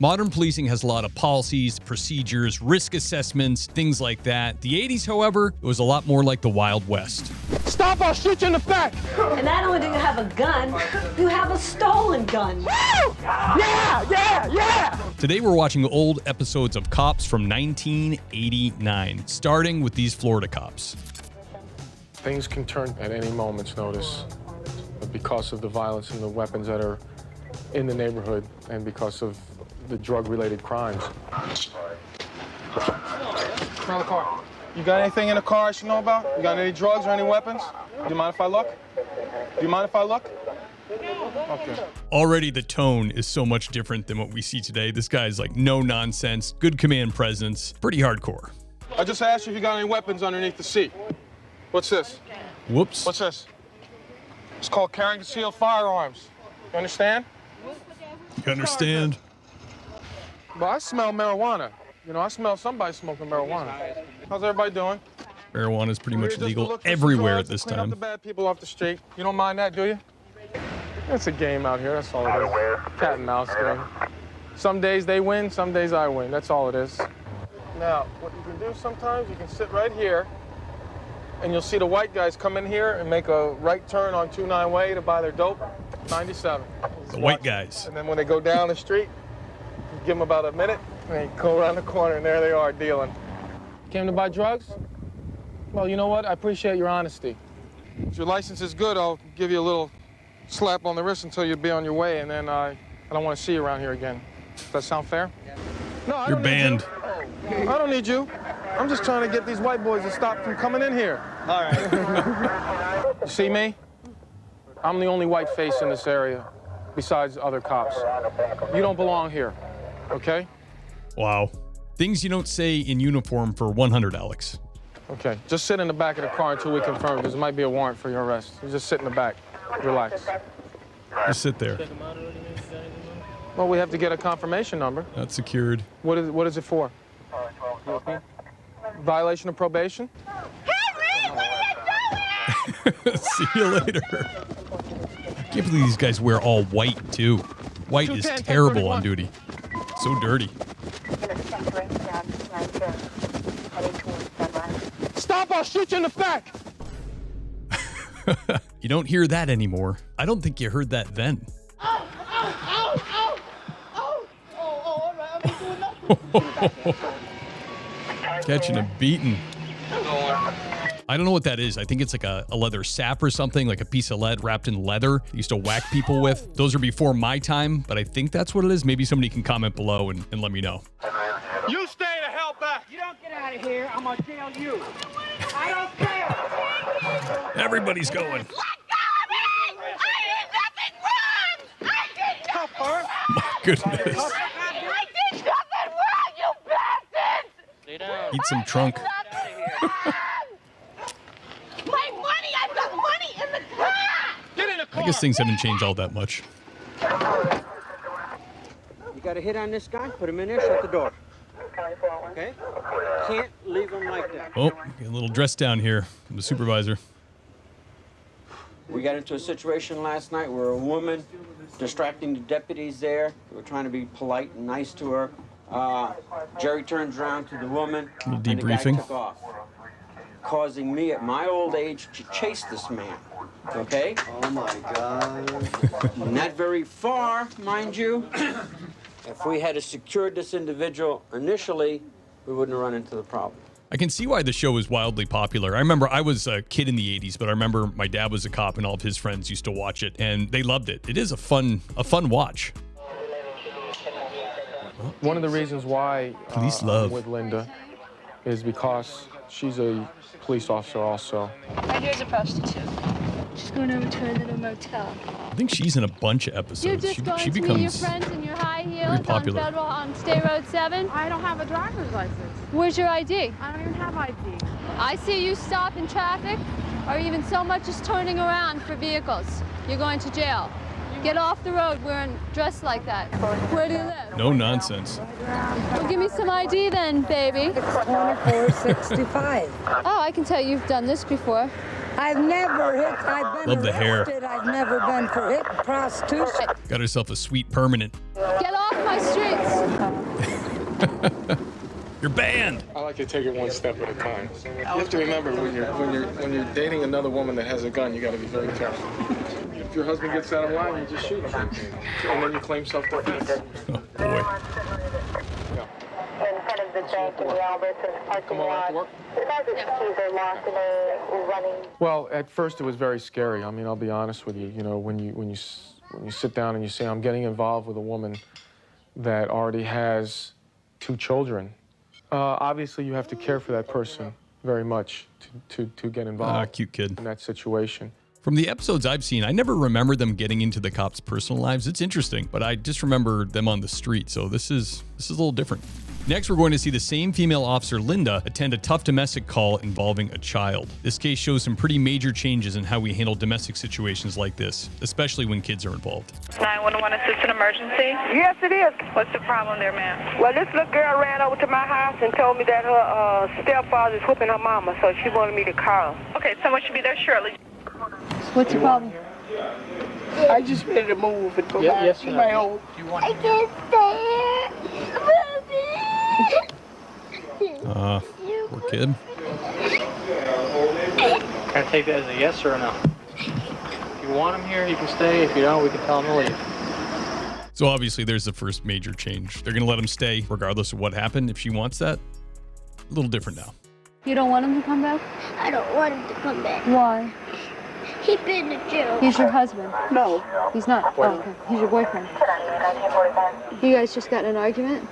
Modern policing has a lot of policies, procedures, risk assessments, things like that. The 80s, however, it was a lot more like the Wild West. Stop, I'll shoot you in the back! And not only do you have a gun, you have a stolen gun. Woo! Yeah! Today we're watching old episodes of Cops from 1989, starting with these Florida cops. Things can turn at any moment's notice because of the violence and the weapons that are in the neighborhood and because of the drug-related crimes. Smell the car. You got anything in the car I should know about? You got any drugs or any weapons? Do you mind if I look? Okay. Already the tone is so much different than what we see today. This guy's like no nonsense, good command presence, pretty hardcore. I just asked you if you got any weapons underneath the seat. What's this? Whoops. What's this? It's called carrying concealed firearms. You understand? You understand? Well, I smell marijuana. You know, I smell somebody smoking marijuana. How's everybody doing? Marijuana is pretty We're much just to legal look for everywhere drugs at this and clean up time. the bad people off the street. You don't mind that, do you? It's a game out here, that's all it is. Cat and mouse game. Some days they win, some days I win. That's all it is. Now, what you can do sometimes, you can sit right here, and you'll see the white guys come in here and make a right turn on 29 Way to buy their dope, 97. The white guys. And then when they go down the street, you give them about a minute, and they go around the corner, and there they are dealing. Came to buy drugs? Well, you know what? I appreciate your honesty. If your license is good, I'll give you a little slap on the wrist until you be on your way, and then I don't want to see you around here again. Does that sound fair? No, I You're don't banned. need you. I don't need you. I'm just trying to get these white boys to stop from coming in here. All right. You see me? I'm the only white face in this area, besides other cops. You don't belong here, okay? Wow. Things you don't say in uniform for 100, Alex. Okay, just sit in the back of the car until we confirm, because there might be a warrant for your arrest. You just sit in the back. Relax. Just sit there. Well, we have to get a confirmation number. Not secured. What is it for? Violation of probation? See you later. I can't believe these guys wear all white, too. White is 210, terrible 1031. on duty. So dirty. Stop, I'll shoot you in the back! You don't hear that anymore. I don't think you heard that then. All right, I ain't doing nothing. Catching a beating. I don't know what that is. I think it's like a leather sap or something, like a piece of lead wrapped in leather they used to whack people with. Those are before my time, but I think that's what it is. Maybe somebody can comment below and let me know. You stay the hell back! You don't get out of here, I'm gonna jail you. I don't care. Everybody's going. Let go of me! I did nothing wrong! I did nothing wrong! My goodness. I did nothing wrong, you bastard! Eat some trunk. My money! I've got money in the car! Get in the car! I guess things haven't changed all that much. You got a hit on this guy, put him in there, shut the door. Okay? Can't leave him like that. Oh, getting a little dressed down here from the supervisor. We got into a situation last night where a woman distracting the deputies there. They were trying to be polite and nice to her. Jerry turns around to the woman, Little and the guy debriefing. took off, causing me at my old age to chase this man. Okay? Oh my God. Not very far, mind you. If we had secured this individual initially, we wouldn't have run into the problem. I can see why the show is wildly popular. I remember I was a kid in the 80s, but I remember my dad was a cop and all of his friends used to watch it, and they loved it. It is a fun watch. One of the reasons why Police love. I'm with Linda is because she's a police officer also. My dear's a prostitute. She's going over to a little motel. I think she's in a bunch of You're episodes. just She going to meet your becomes friends in your high very heels on popular. Federal on State Road 7? I don't have a driver's license. Where's your ID? I don't even have ID. I see you stop in traffic or even so much as turning around for vehicles. You're going to jail. Get off the road wearing dressed like that. Where do you live? no nonsense. Well, give me some ID then, baby. 2465. Oh, I can tell you've done this before. I've never hit. I've been Love the hair. arrested. I've never been for hit prostitution. Got herself a sweet permanent. Get off my streets. You're banned. I like to take it one step at a time. You have to remember when you're dating another woman that has a gun, you got to be very careful. If your husband gets out of line, you just shoot him, and then you claim self-defense. Oh boy. In front of the bank in the Albertsons parking lot. The keys are locked and they're running. Well, at first it was very scary. I mean, I'll be honest with you. You know, when you sit down and you say, I'm getting involved with a woman that already has 2 children, obviously you have to care for that person very much to get involved. Cute kid. In that situation. From the episodes I've seen, I never remember them getting into the cops' personal lives. It's interesting, but I just remember them on the street, so this is a little different. Next, we're going to see the same female officer, Linda, attend a tough domestic call involving a child. This case shows some pretty major changes in how we handle domestic situations like this, especially when kids are involved. 911, is this an emergency? Yes, it is. What's the problem there, ma'am? Well, this little girl ran over to my house and told me that her stepfather is whooping her mama, so she wanted me to call her. Okay, someone should be there shortly. What's the problem? I just ready to move and go back to my home. I can't stay here. Poor kid. Can I take that as a yes or a no? If you want him here, he can stay. If you don't, we can tell him to leave. So obviously there's the first major change. They're going to let him stay regardless of what happened. If she wants that, a little different now. You don't want him to come back? I don't want him to come back. Why? He's been in jail. He's your husband. No. He's not. Oh, okay. He's your boyfriend. You guys just got in an argument?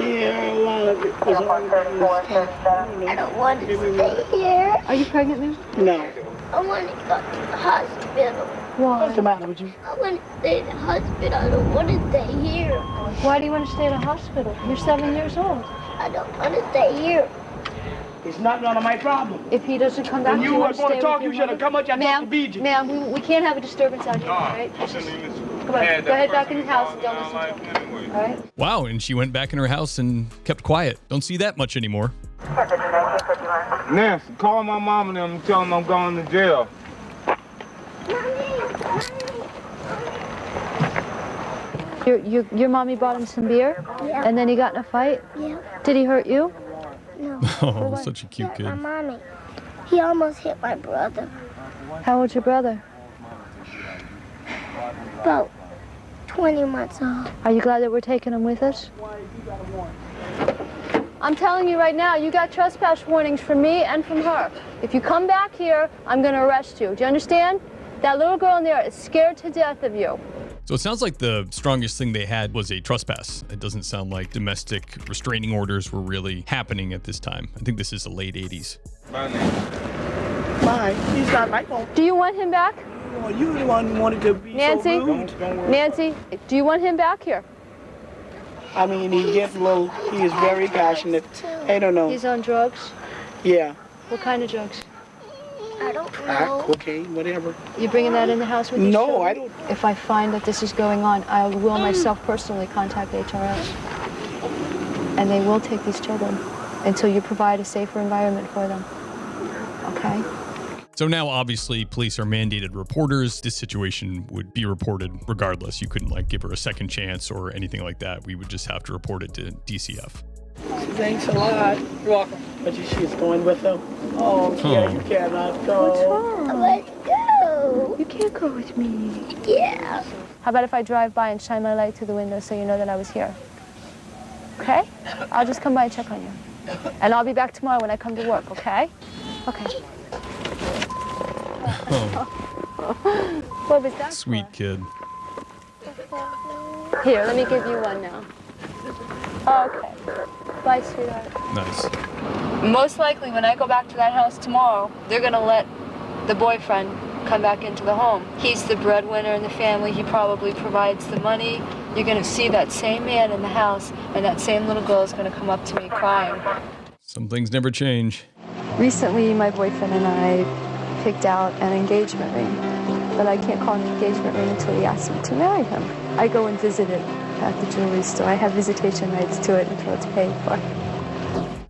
Yeah, a lot of it was I don't want to stay here. Are you pregnant, ma'am? No. I want to go to the hospital. Why? What's the matter with you? I want to stay in the hospital. I don't want to stay here. Why do you want to stay in a hospital? You're 7 years old. I don't want to stay here. It's not none of my problem. If he doesn't come back, When you want was going to talk, you should have come up and talked to BJ. Ma'am, we can't have a disturbance out here, all right? Come on, go ahead back in your house and don't listen to him, all right? Wow, and she went back in her house and kept quiet. Don't see that much anymore. Nancy, call my mom and them and tell them I'm going to jail. Your mommy bought him some beer? Yeah. And then he got in a fight? Yeah. Did he hurt you? No. Oh, such a cute kid. My mommy. He almost hit my brother. How old's your brother? About 20 months old. Are you glad that we're taking him with us? I'm telling you right now, you got trespass warnings from me and from her. If you come back here, I'm going to arrest you. Do you understand? That little girl in there is scared to death of you. So it sounds like the strongest thing they had was a trespass. It doesn't sound like domestic restraining orders were really happening at this time. I think this is the late 80s. Mine. He's not my fault. Do you want him back? Well, you the one who wanted to be Nancy? so rude. Nancy, do you want him back here? I mean, he gets a little, he is very passionate. I don't know. He's on drugs? Yeah. What kind of drugs? I don't Crack, know. cocaine, whatever. You bringing that in the house with you? No, I don't. If I find that this is going on, I will myself personally contact HRS. And they will take these children until you provide a safer environment for them. Okay? So now, obviously, police are mandated reporters. This situation would be reported regardless. You couldn't, like, give her a second chance or anything like that. We would just have to report it to DCF. Thanks a lot. You're welcome. But she's going with them. Oh, yeah, you cannot go. What's wrong? Let's go. You can't go with me. Yeah. How about if I drive by and shine my light through the window so you know that I was here? Okay? I'll just come by and check on you. And I'll be back tomorrow when I come to work, okay? Okay. What was that? Sweet kid. Here, let me give you one now. Okay. Bye, sweetheart. Nice. Most likely, when I go back to that house tomorrow, they're going to let the boyfriend come back into the home. He's the breadwinner in the family. He probably provides the money. You're going to see that same man in the house, and that same little girl is going to come up to me crying. Some things never change. Recently, my boyfriend and I picked out an engagement ring, but I can't call it an engagement ring until he asks me to marry him. I go and visit it at the jewelry store. I have visitation rights to it until it's paid for.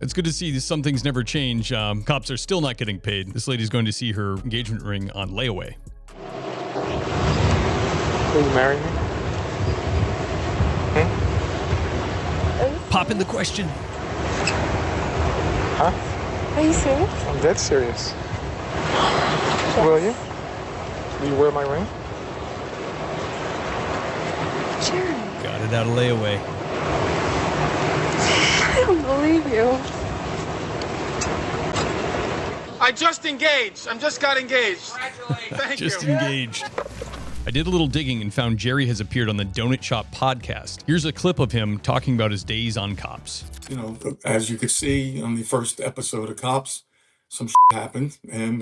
It's good to see some things never change. Cops are still not getting paid. This lady's going to see her engagement ring on layaway. Will you marry me? Pop in the question. Huh? Are you serious? I'm dead serious. Will you? Will you wear my ring? Jerry. Got it out of layaway. I don't believe you. I just engaged. I just got engaged. Thank you. Just engaged. I did a little digging and found Jerry has appeared on the Donut Shop podcast. Here's a clip of him talking about his days on Cops. You know, as you could see on the first episode of Cops, some happened, and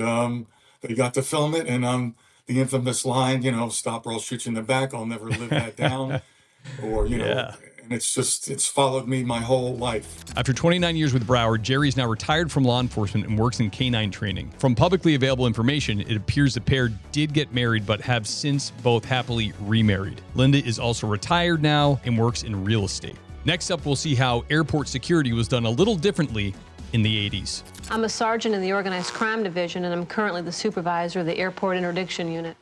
they got to film it, and the infamous line, you know, stop or I'll shoot you in the back, I'll never live that down, or, you know, and it's followed me my whole life. After 29 years with Broward, Jerry's now retired from law enforcement and works in canine training. From publicly available information, it appears the pair did get married, but have since both happily remarried. Linda is also retired now and works in real estate. Next up, we'll see how airport security was done a little differently in the 80s. I'm a sergeant in the Organized Crime Division, and I'm currently the supervisor of the Airport Interdiction Unit.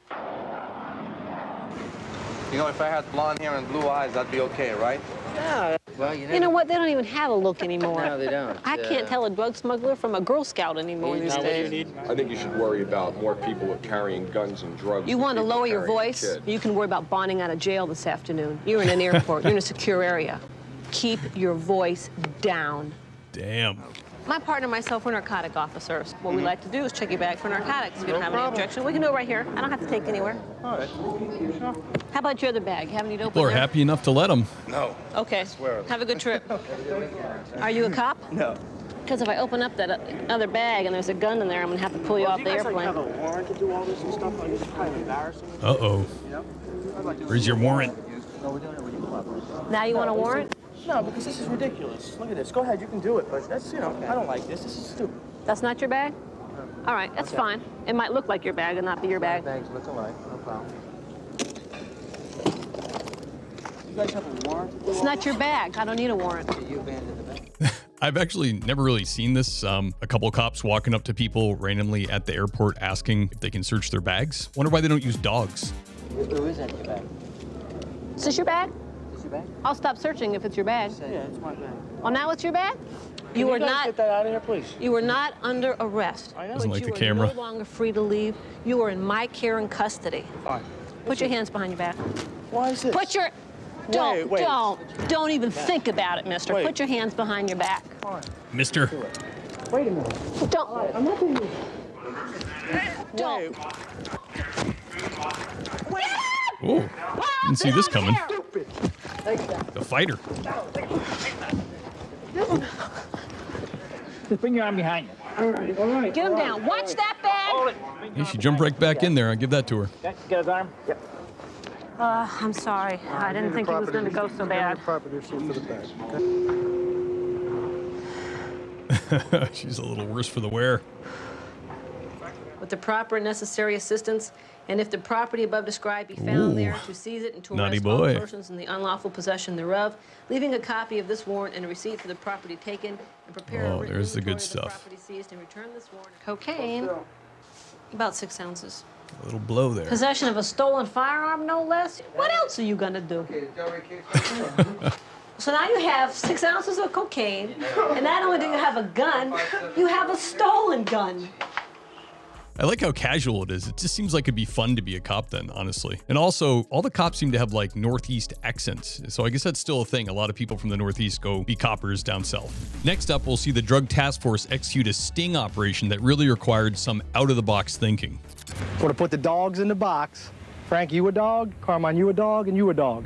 You know, if I had blonde hair and blue eyes, that'd be okay, right? Yeah. Well, you know what? They don't even have a look anymore. No, they don't. I can't tell a drug smuggler from a Girl Scout anymore these days. I think you should worry about more people carrying guns and drugs. You want to lower your voice? You can worry about bonding out of jail this afternoon. You're in an airport. You're in a secure area. Keep your voice down. Damn. My partner and myself, we're narcotic officers. What we like to do is check your bag for narcotics. If you don't have any objection, we can do it right here. I don't have to take you anywhere. All right. Sure. How about your other bag? Haven't you opened People are happy enough to let them. No. Okay. Have a good trip. Are you a cop? No. Because if I open up that other bag and there's a gun in there, I'm going to have to pull you off the airplane. You have a warrant to do all this and stuff? Like, it's kind of embarrassing. Uh-oh. You know? Where's your warrant? No, we're doing it with you. Now you want a warrant? No, because this is ridiculous. Look at this. Go ahead, you can do it, but that's, you know, I don't like this. This is stupid. That's not your bag? All right, that's fine. It might look like your bag and not be your bag. Thanks, that's all right. No problem. You guys have a warrant? It's not your bag. I don't need a warrant. You abandoned the bag. I've actually never really seen this. A couple cops walking up to people randomly at the airport asking if they can search their bags. Wonder why they don't use dogs. Who is that in your bag? Is this your bag? Is your bag? I'll stop searching if it's your bag. Yeah, it's my bag. Oh, now it's your bag? Can you guys get that out of here, please? You are not under arrest. I know. Doesn't But like you the are camera. no longer free to leave. You are in my care and custody. Fine. Put your hands behind your back. Why is this? Put your... Wait. Don't even think about it, mister. Wait. Put your hands behind your back. Mister. Wait a minute. Don't. I'm not doing this. Don't. Oh, didn't see this coming. The fighter. Just bring your arm behind you. All right. Get him down. Watch that bag. Yeah, she jumped right back in there. I'll give that to her. Get his arm? Yep. I'm sorry. I didn't think he was going to go so bad. She's a little worse for the wear. With the proper and necessary assistance, and if the property above described be found there, to seize it and to Naughty arrest all boy. persons in the unlawful possession thereof, leaving a copy of this warrant and a receipt for the property taken, and prepare a Oh, written there's the good inventory of stuff. the property seized and return this warrant. Cocaine, about 6 ounces. A little blow there. Possession of a stolen firearm, no less. What else are you gonna do? So now you have 6 ounces of cocaine, and not only do you have a gun, you have a stolen gun. I like how casual it is. It just seems like it'd be fun to be a cop then, honestly. And also, all the cops seem to have like Northeast accents. So I guess that's still a thing. A lot of people from the Northeast go be coppers down south. Next up, we'll see the Drug Task Force execute a sting operation that really required some out-of-the-box thinking. We're gonna put the dogs in the box. Frank, you a dog. Carmine, you a dog, and you a dog.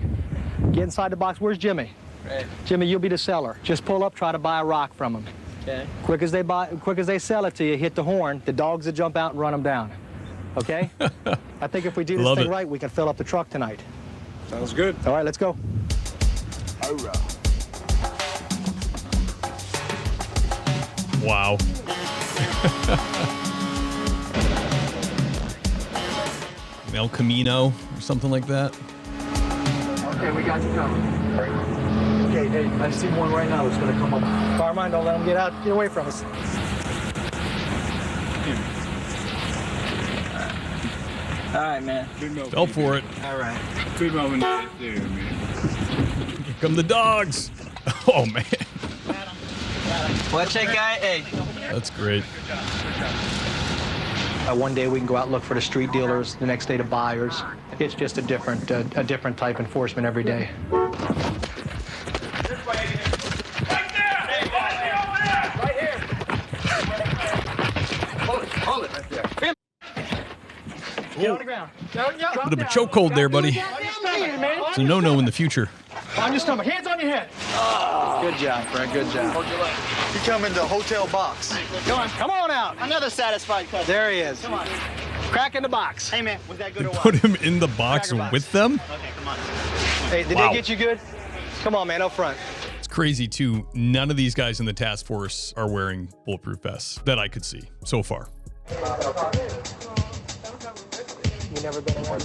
Get inside the box. Where's Jimmy? Right. Jimmy, you'll be the seller. Just pull up, try to buy a rock from him. Okay. Quick as they sell it to you, hit the horn. The dogs will jump out and run them down. Okay? I think if we do this Love thing it. right, we can fill up the truck tonight. Sounds good. All right, let's go. Wow. El Camino or something like that. Okay, we got you covered. Okay, I see one right now that's gonna come up. Carmine, don't let him get out. Get away from us. All right, man. Fell for it. All right. Here come the dogs. Oh, man. What's that guy? Hey. That's great. One day we can go out and look for the street dealers, the next day the buyers. It's just a different type enforcement every day. Hold it right there. Get on the ground. Bit of a chokehold there, buddy. It's a no-no in the future. On your stomach. Hands on your head. Oh. Good job, Fred. Good job. Hold your leg. You come into hotel box. Come on out. Another satisfied customer. There he is. Come on. Crack in the box. Hey, man, was that good or what? Put him in the box with them? Okay, come on. Hey, did Wow. they get you good? Come on, man, up front. It's crazy, too. None of these guys in the task force are wearing bulletproof vests that I could see so far. You never been in one.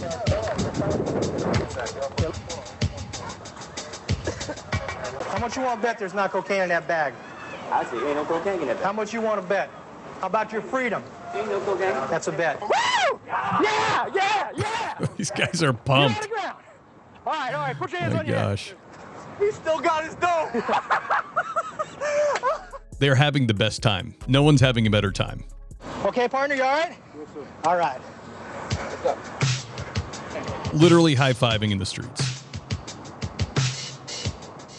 How much you want to bet there's not cocaine in that bag? I see. Ain't no cocaine in that bag. How much you want to bet? How about your freedom? Ain't no cocaine. That's a bet. Woo! Yeah! These guys are pumped. Get on the ground. All right. Put your hands My on your gosh. head. He still got his dough. They're having the best time. No one's having a better time. Okay, partner, you all right? Yes, sir. All right. Literally high-fiving in the streets.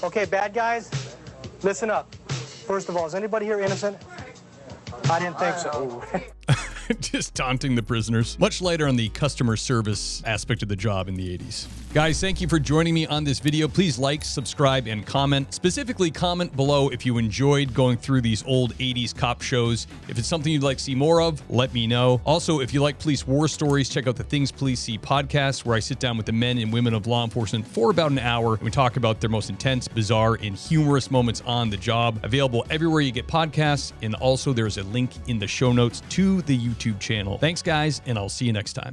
Okay, bad guys, listen up. First of all, is anybody here innocent? I didn't think so. Just taunting the prisoners. Much lighter on the customer service aspect of the job in the 80s. Guys, thank you for joining me on this video. Please like, subscribe, and comment. Specifically, comment below if you enjoyed going through these old 80s cop shows. If it's something you'd like to see more of, let me know. Also, if you like police war stories, check out the Things Police See podcast, where I sit down with the men and women of law enforcement for about an hour, and we talk about their most intense, bizarre, and humorous moments on the job. Available everywhere you get podcasts, and also there's a link in the show notes to the YouTube channel. Thanks, guys, and I'll see you next time.